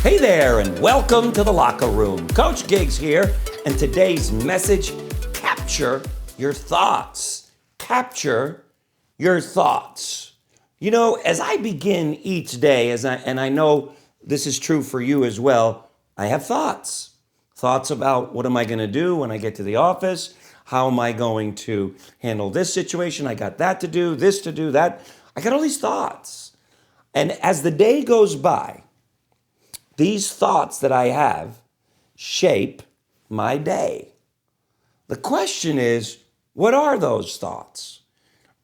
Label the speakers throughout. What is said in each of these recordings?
Speaker 1: Hey there, and welcome to the Locker Room. Coach Giggs here, and today's message, capture your thoughts. Capture your thoughts. You know, as I begin each day, and I know this is true for you as well, I have thoughts. Thoughts about what am I going to do when I get to the office? How am I going to handle this situation? I got that to do, this to do, that. I got all these thoughts. And as the day goes by, these thoughts that I have shape my day. The question is, what are those thoughts?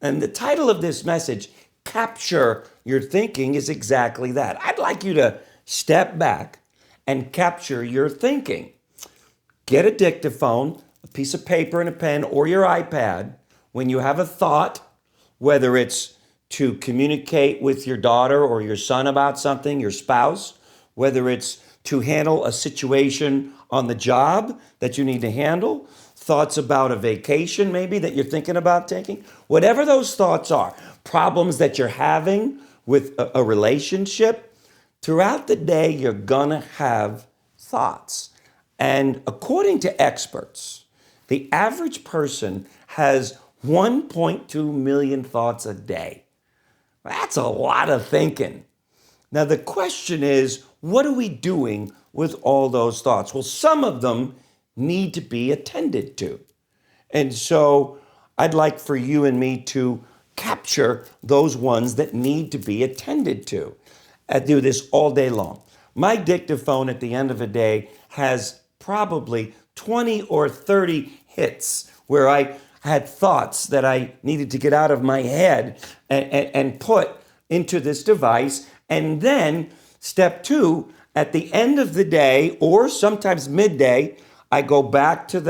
Speaker 1: And the title of this message, Capture Your Thinking, is exactly that. I'd like you to step back and capture your thinking. Get a dictaphone, a piece of paper and a pen, or your iPad. When you have a thought, whether it's to communicate with your daughter or your son about something, your spouse, whether it's to handle a situation on the job that you need to handle, thoughts about a vacation maybe that you're thinking about taking, whatever those thoughts are, problems that you're having with a relationship, throughout the day, you're gonna have thoughts. And according to experts, the average person has 1.2 million thoughts a day. That's a lot of thinking. Now, the question is, what are we doing with all those thoughts? Well, some of them need to be attended to. And so I'd like for you and me to capture those ones that need to be attended to. I do this all day long. My dictaphone at the end of a day has probably 20 or 30 hits where I had thoughts that I needed to get out of my head and put into this device. And then step two, at the end of the day, or sometimes midday, I go back to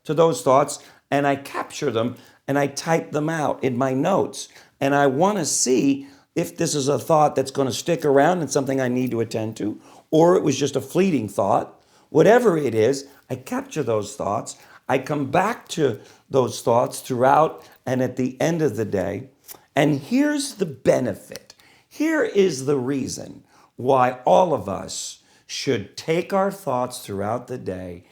Speaker 1: those thoughts and I capture them and I type them out in my notes. And I want to see if this is a thought that's going to stick around and something I need to attend to, or it was just a fleeting thought. Whatever it is, I capture those thoughts. I come back to those thoughts throughout and at the end of the day. And here's the benefit. Here is the reason why all of us should take our thoughts throughout the day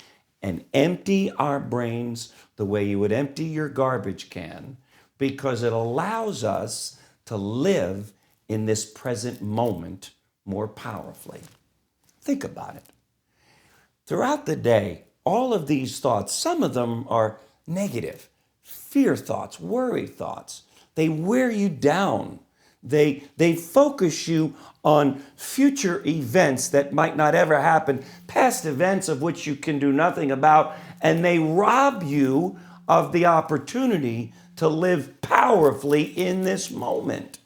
Speaker 1: and empty our brains the way you would empty your garbage can, because it allows us to live in this present moment more powerfully. Think about it. Throughout the day, all of these thoughts, some of them are negative, fear thoughts, worry thoughts. They wear you down. They focus you on future events that might not ever happen, past events of which you can do nothing about, and they rob you of the opportunity to live powerfully in this moment.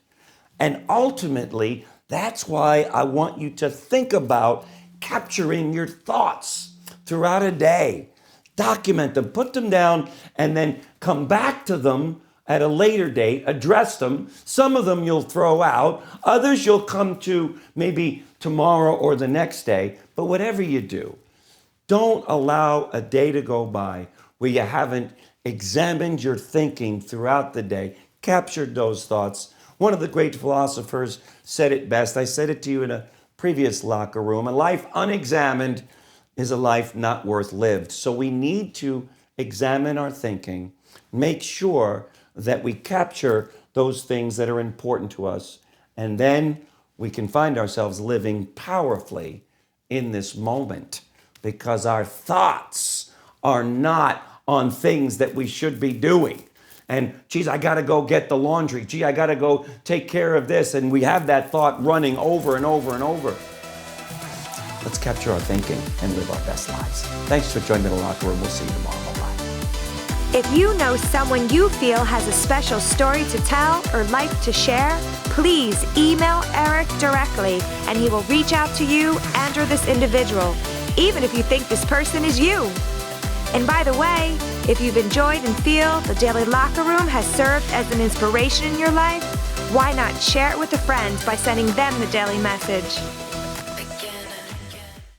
Speaker 1: And ultimately, that's why I want you to think about capturing your thoughts throughout a day. Document them, put them down, and then come back to them at a later date, address them. Some of them you'll throw out. Others you'll come to maybe tomorrow or the next day. But whatever you do, don't allow a day to go by where you haven't examined your thinking throughout the day, captured those thoughts. One of the great philosophers said it best. I said it to you in a previous locker room. A life unexamined is a life not worth lived. So we need to examine our thinking, make sure that we capture those things that are important to us, and then we can find ourselves living powerfully in this moment, because our thoughts are not on things that we should be doing. And geez, I gotta go get the laundry. Gee, I gotta go take care of this. And we have that thought running over and over and over. Let's capture our thinking and live our best lives. Thanks for joining me in the locker room. We'll see you tomorrow. Bye-bye.
Speaker 2: If you know someone you feel has a special story to tell or life to share, please email Eric directly and he will reach out to you and or this individual, even if you think this person is you. And by the way, if you've enjoyed and feel the Daily Locker Room has served as an inspiration in your life, why not share it with a friend by sending them the daily message?